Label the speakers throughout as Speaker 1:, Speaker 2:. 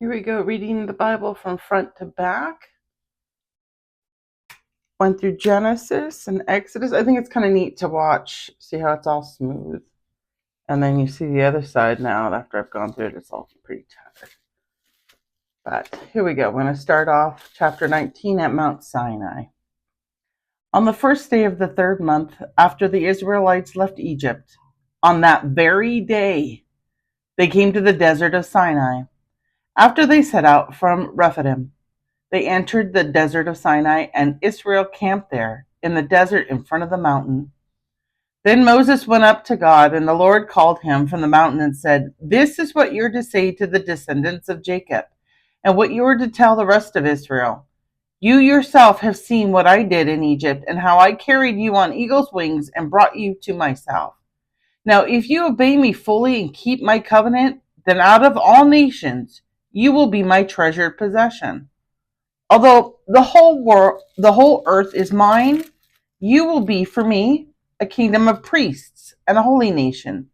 Speaker 1: Here we go, reading the Bible from front to back. Went through Genesis and Exodus. I think it's kind of neat to watch, see how it's all smooth. And then you see the other side now. After I've gone through it, it's all pretty tattered. But here we go. We're going to start off chapter 19 at Mount Sinai. On the first day of the third month, after the Israelites left Egypt, on that very day, they came to the desert of Sinai. After they set out from Rephidim, they entered the desert of Sinai, and Israel camped there in the desert in front of the mountain. Then Moses went up to God, and the Lord called him from the mountain and said, "This is what you're to say to the descendants of Jacob, and what you are to tell the rest of Israel. You yourself have seen what I did in Egypt, and how I carried you on eagle's wings and brought you to myself. Now, if you obey me fully and keep my covenant, then out of all nations you will be my treasured possession. Although the whole earth is mine, you will be for me a kingdom of priests and a holy nation.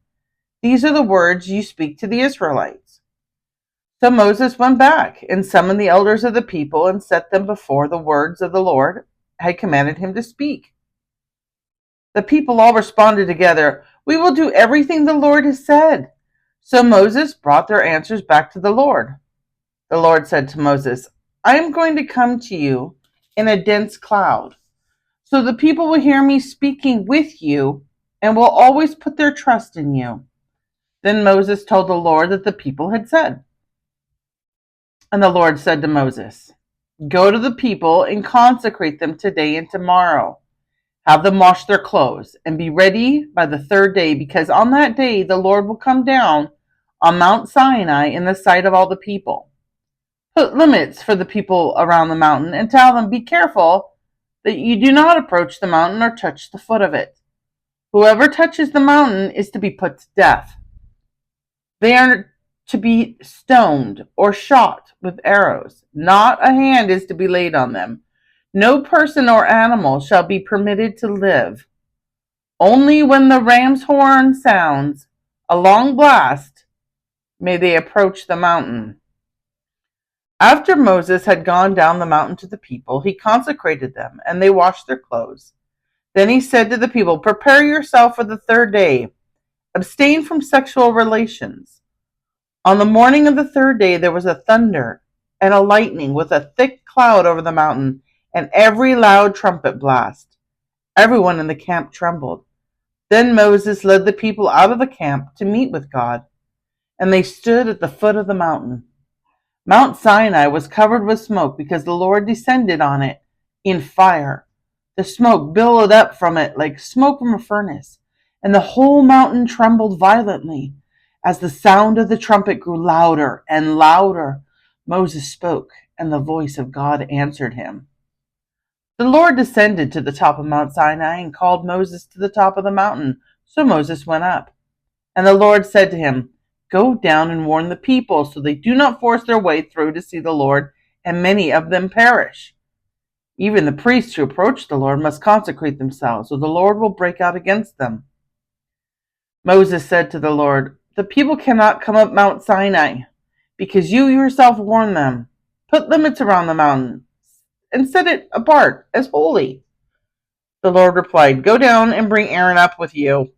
Speaker 1: These are the words you speak to the Israelites." So Moses went back and summoned the elders of the people and set them before the words of the Lord had commanded him to speak. The people all responded together, "We will do everything the Lord has said." So Moses brought their answers back to the Lord. The Lord said to Moses, "I am going to come to you in a dense cloud, so the people will hear me speaking with you and will always put their trust in you." Then Moses told the Lord that the people had said. And the Lord said to Moses, "Go to the people and consecrate them today and tomorrow. Have them wash their clothes and be ready by the third day, because on that day the Lord will come down on Mount Sinai in the sight of all the people. Put limits for the people around the mountain and tell them, 'Be careful that you do not approach the mountain or touch the foot of it. Whoever touches the mountain is to be put to death. They are to be stoned or shot with arrows. Not a hand is to be laid on them. No person or animal shall be permitted to live. Only when the ram's horn sounds a long blast may they approach the mountain." After Moses had gone down the mountain to the people, he consecrated them, and they washed their clothes. Then he said to the people, "Prepare yourself for the third day. Abstain from sexual relations." On the morning of the third day there was a thunder and a lightning with a thick cloud over the mountain, and every loud trumpet blast. Everyone in the camp trembled. Then Moses led the people out of the camp to meet with God, and they stood at the foot of the mountain. Mount Sinai was covered with smoke because the Lord descended on it in fire. The smoke billowed up from it like smoke from a furnace, and the whole mountain trembled violently. As the sound of the trumpet grew louder and louder, Moses spoke, and the voice of God answered him. The Lord descended to the top of Mount Sinai and called Moses to the top of the mountain. So Moses went up. And the Lord said to him, "Go down and warn the people, so they do not force their way through to see the Lord, and many of them perish. Even the priests who approach the Lord must consecrate themselves, or the Lord will break out against them." Moses said to the Lord, "The people cannot come up Mount Sinai, because you yourself warned them. Put limits around the mountain and set it apart as holy." The Lord replied, "Go down and bring Aaron up with you.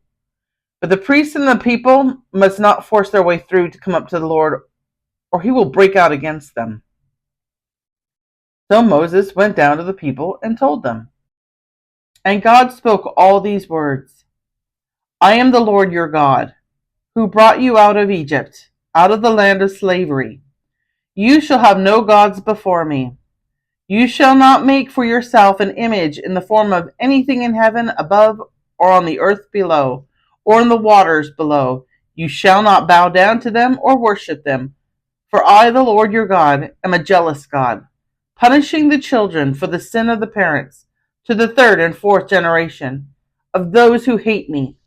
Speaker 1: But the priests and the people must not force their way through to come up to the Lord, or he will break out against them." So Moses went down to the people and told them. And God spoke all these words: "I am the Lord your God, who brought you out of Egypt, out of the land of slavery. You shall have no gods before me. You shall not make for yourself an image in the form of anything in heaven above, or on the earth below, or in the waters below. You shall not bow down to them or worship them. For I, the Lord your God, am a jealous God, punishing the children for the sin of the parents to the third and fourth generation of those who hate me,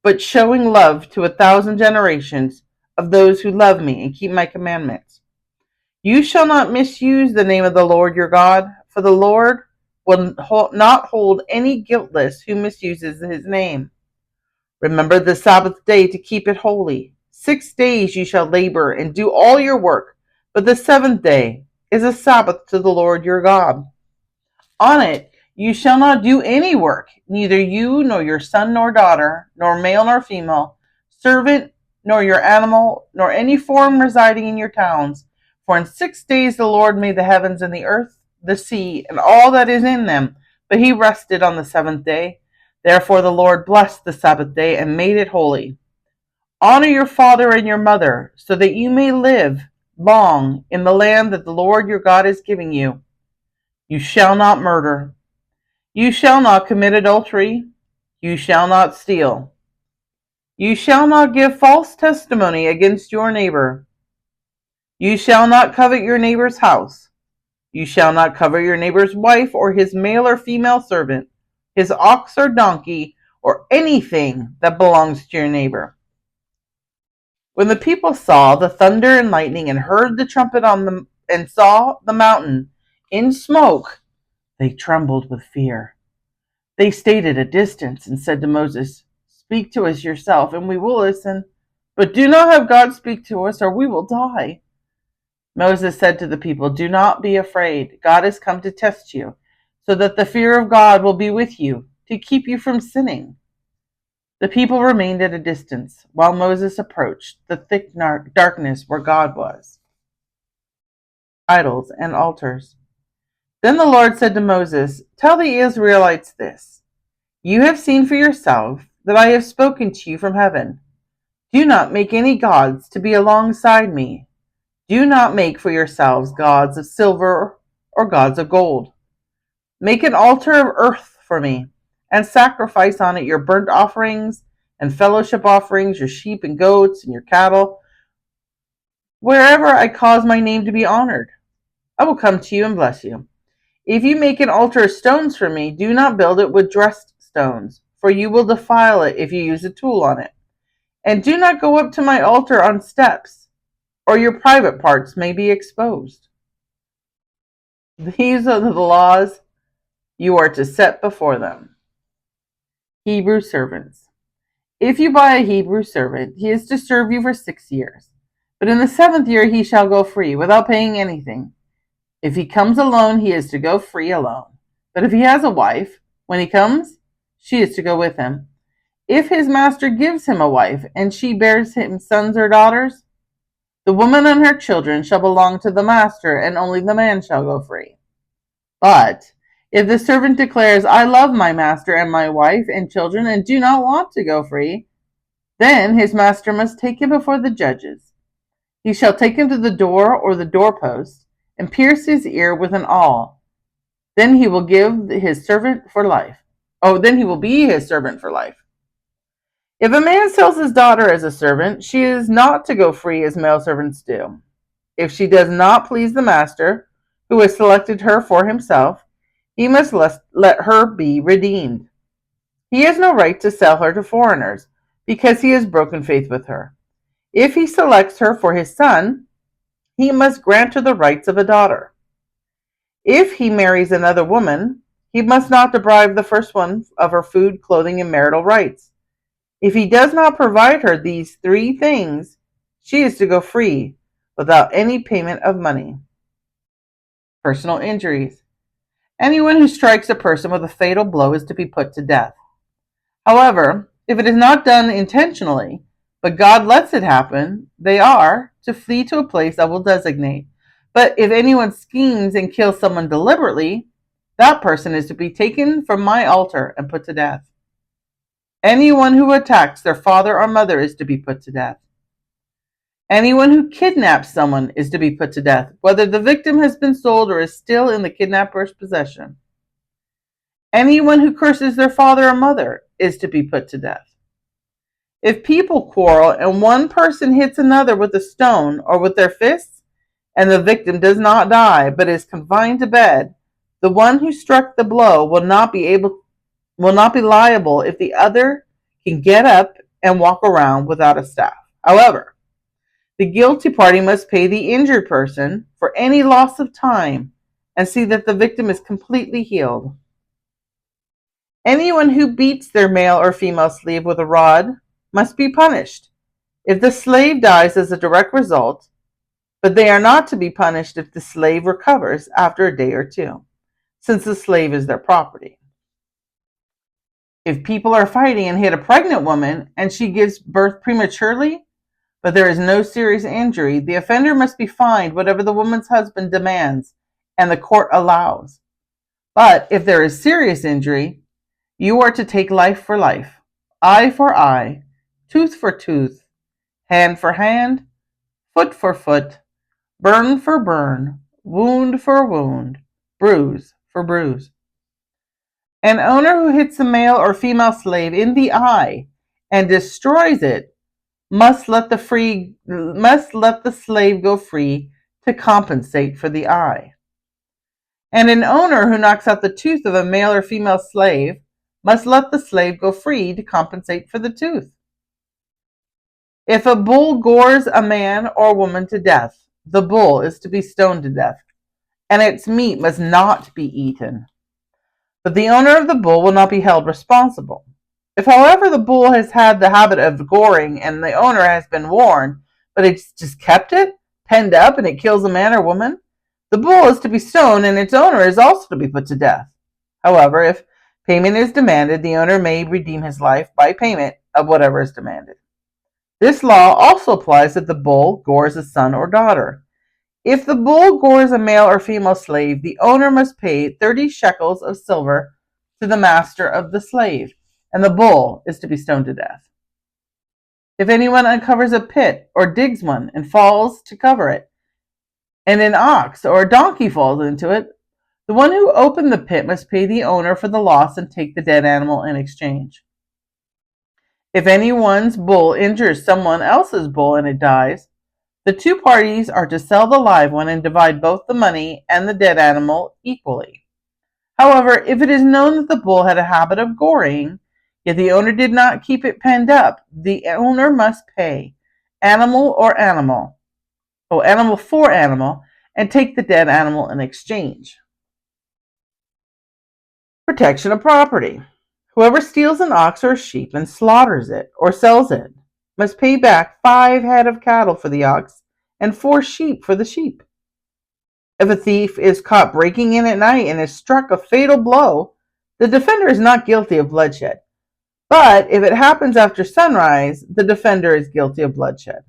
Speaker 1: but showing love to 1,000 generations of those who love me and keep my commandments. You shall not misuse the name of the Lord your God, for the Lord will not hold any guiltless who misuses his name. Remember the Sabbath day to keep it holy. 6 days you shall labor and do all your work, But the seventh day is a Sabbath to the Lord your God. On it you shall not do any work, neither you nor your son nor daughter, nor male nor female, servant nor your animal, nor any foreign residing in your towns. For in 6 days the Lord made the heavens and the earth, the sea, and all that is in them, but he rested on the seventh day. Therefore the Lord blessed the Sabbath day and made it holy. Honor your father and your mother, so that you may live long in the land that the Lord your God is giving you. You shall not murder. You shall not commit adultery. You shall not steal. You shall not give false testimony against your neighbor. You shall not covet your neighbor's house. You shall not covet your neighbor's wife or his male or female servant, his ox or donkey, or anything that belongs to your neighbor. When the people saw the thunder and lightning and heard the trumpet and saw the mountain in smoke, they trembled with fear. They stayed at a distance and said to Moses, "Speak to us yourself, and we will listen. But do not have God speak to us, or we will die." Moses said to the people, "Do not be afraid. God has come to test you, so that the fear of God will be with you, to keep you from sinning." The people remained at a distance, while Moses approached the thick darkness where God was. Idols and altars. Then the Lord said to Moses, "Tell the Israelites this. You have seen for yourself that I have spoken to you from heaven. Do not make any gods to be alongside me. Do not make for yourselves gods of silver or gods of gold. Make an altar of earth for me, and sacrifice on it your burnt offerings and fellowship offerings, your sheep and goats and your cattle, wherever I cause my name to be honored. I will come to you and bless you. If you make an altar of stones for me, do not build it with dressed stones, for you will defile it if you use a tool on it. And do not go up to my altar on steps, or your private parts may be exposed." These are the laws you are to set before them. Hebrew servants. If you buy a Hebrew servant, he is to serve you for 6 years. But in the 7th year he shall go free, without paying anything. If he comes alone, he is to go free alone. But if he has a wife, when he comes, she is to go with him. If his master gives him a wife, and she bears him sons or daughters, the woman and her children shall belong to the master, and only the man shall go free. But if the servant declares, "I love my master and my wife and children, and do not want to go free," then his master must take him before the judges. He shall take him to the door or the doorpost, and pierce his ear with an awl. Then he will give his servant for life. Then he will be his servant for life. If a man sells his daughter as a servant, she is not to go free as male servants do. If she does not please the master, who has selected her for himself, he must let her be redeemed. He has no right to sell her to foreigners, because he has broken faith with her. If he selects her for his son, he must grant her the rights of a daughter. If he marries another woman, he must not deprive the first one of her food, clothing, and marital rights. If he does not provide her these 3 things, she is to go free without any payment of money. Personal injuries. Anyone who strikes a person with a fatal blow is to be put to death. However, if it is not done intentionally, but God lets it happen, they are to flee to a place I will designate. But if anyone schemes and kills someone deliberately, that person is to be taken from my altar and put to death. Anyone who attacks their father or mother is to be put to death. Anyone who kidnaps someone is to be put to death, whether the victim has been sold or is still in the kidnapper's possession. Anyone who curses their father or mother is to be put to death. If people quarrel and one person hits another with a stone or with their fists, and the victim does not die but is confined to bed, the one who struck the blow will not be liable if the other can get up and walk around without a staff. However, the guilty party must pay the injured person for any loss of time and see that the victim is completely healed. Anyone who beats their male or female slave with a rod must be punished. If the slave dies as a direct result, But they are not to be punished if the slave recovers after a day or two, since the slave is their property. If people are fighting and hit a pregnant woman and she gives birth prematurely, but there is no serious injury, the offender must be fined whatever the woman's husband demands and the court allows. But if there is serious injury, you are to take life for life, eye for eye, tooth for tooth, hand for hand, foot for foot, burn for burn, wound for wound, bruise for bruise. An owner who hits a male or female slave in the eye and destroys it must let the slave go free to compensate for the eye. And an owner who knocks out the tooth of a male or female slave must let the slave go free to compensate for the tooth. If a bull gores a man or woman to death, the bull is to be stoned to death, and its meat must not be eaten. But the owner of the bull will not be held responsible. If, however, the bull has had the habit of goring and the owner has been warned, but it's just kept it penned up and it kills a man or woman, the bull is to be stoned and its owner is also to be put to death. However, if payment is demanded, the owner may redeem his life by payment of whatever is demanded. This law also applies if the bull gores a son or daughter. If the bull gores a male or female slave, the owner must pay 30 shekels of silver to the master of the slave, and the bull is to be stoned to death. If anyone uncovers a pit or digs one and falls to cover it, and an ox or a donkey falls into it, the one who opened the pit must pay the owner for the loss and take the dead animal in exchange. If anyone's bull injures someone else's bull and it dies, the two parties are to sell the live one and divide both the money and the dead animal equally. However, if it is known that the bull had a habit of goring, yet the owner did not keep it penned up, the owner must pay animal for animal, and take the dead animal in exchange. Protection of property. Whoever steals an ox or a sheep and slaughters it or sells it must pay back 5 head of cattle for the ox and 4 sheep for the sheep. If a thief is caught breaking in at night and is struck a fatal blow, the defender is not guilty of bloodshed. But if it happens after sunrise, the defender is guilty of bloodshed.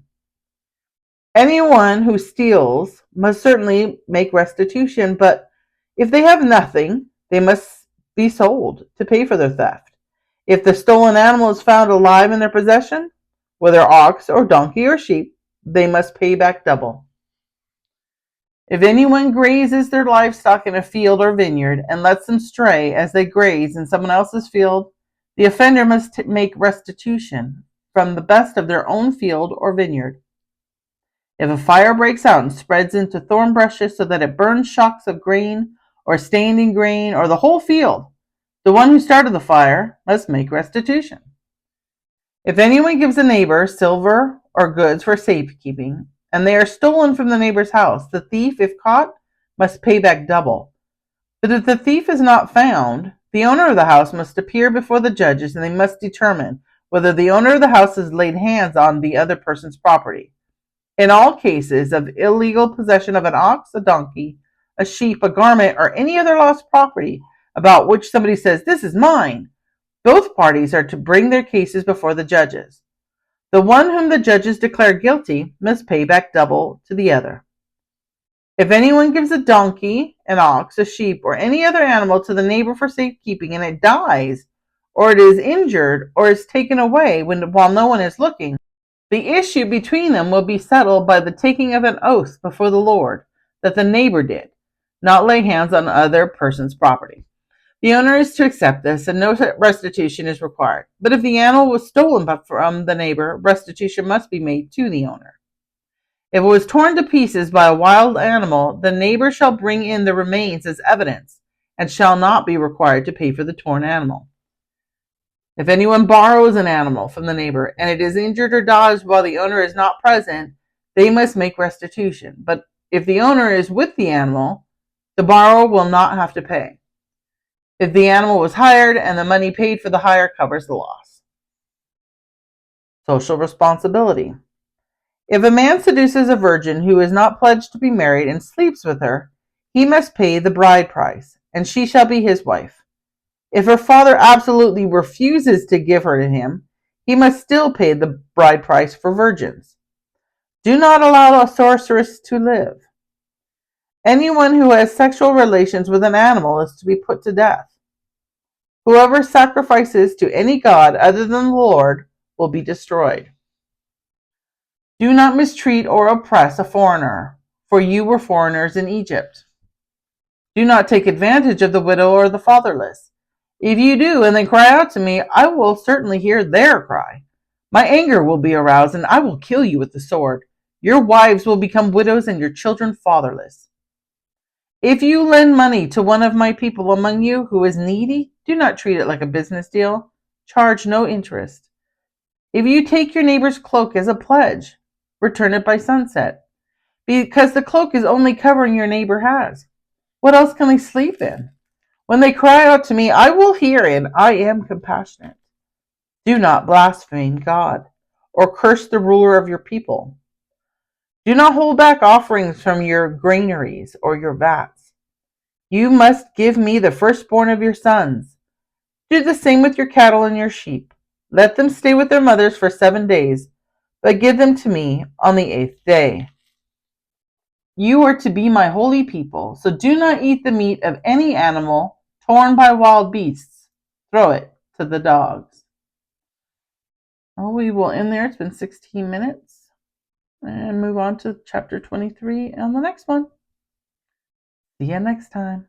Speaker 1: Anyone who steals must certainly make restitution, but if they have nothing, they must be sold to pay for their theft. If the stolen animal is found alive in their possession, whether ox or donkey or sheep, they must pay back double. If anyone grazes their livestock in a field or vineyard and lets them stray as they graze in someone else's field, the offender must make restitution from the best of their own field or vineyard. If a fire breaks out and spreads into thorn bushes so that it burns shocks of grain or standing grain or the whole field, the one who started the fire must make restitution. If anyone gives a neighbor silver or goods for safekeeping, and they are stolen from the neighbor's house, the thief, if caught, must pay back double. But if the thief is not found, the owner of the house must appear before the judges, and they must determine whether the owner of the house has laid hands on the other person's property. In all cases of illegal possession of an ox, a donkey, a sheep, a garment, or any other lost property about which somebody says, "This is mine," both parties are to bring their cases before the judges. The one whom the judges declare guilty must pay back double to the other. If anyone gives a donkey, an ox, a sheep, or any other animal to the neighbor for safekeeping and it dies, or it is injured, or is taken away while no one is looking, the issue between them will be settled by the taking of an oath before the Lord that the neighbor did not lay hands on other person's property. The owner is to accept this, and no restitution is required. But if the animal was stolen from the neighbor, restitution must be made to the owner. If it was torn to pieces by a wild animal, the neighbor shall bring in the remains as evidence, and shall not be required to pay for the torn animal. If anyone borrows an animal from the neighbor, and it is injured or dies while the owner is not present, they must make restitution. But if the owner is with the animal, the borrower will not have to pay. If the animal was hired and the money paid for the hire covers the loss. Social responsibility. If a man seduces a virgin who is not pledged to be married and sleeps with her, he must pay the bride price, and she shall be his wife. If her father absolutely refuses to give her to him, he must still pay the bride price for virgins. Do not allow a sorceress to live. Anyone who has sexual relations with an animal is to be put to death. Whoever sacrifices to any god other than the Lord will be destroyed. Do not mistreat or oppress a foreigner, for you were foreigners in Egypt. Do not take advantage of the widow or the fatherless. If you do, and they cry out to me, I will certainly hear their cry. My anger will be aroused, and I will kill you with the sword. Your wives will become widows and your children fatherless. If you lend money to one of my people among you who is needy, do not treat it like a business deal. Charge no interest. If you take your neighbor's cloak as a pledge, return it by sunset, because the cloak is only covering your neighbor has. What else can they sleep in? When they cry out to me, I will hear, and I am compassionate. Do not blaspheme God or curse the ruler of your people. Do not hold back offerings from your granaries or your vats. You must give me the firstborn of your sons. Do the same with your cattle and your sheep. Let them stay with their mothers for 7 days, but give them to me on the 8th day. You are to be my holy people, so do not eat the meat of any animal torn by wild beasts. Throw it to the dogs. Well, we will end there. It's been 16 minutes. And move on to chapter 23 and the next one. See you next time.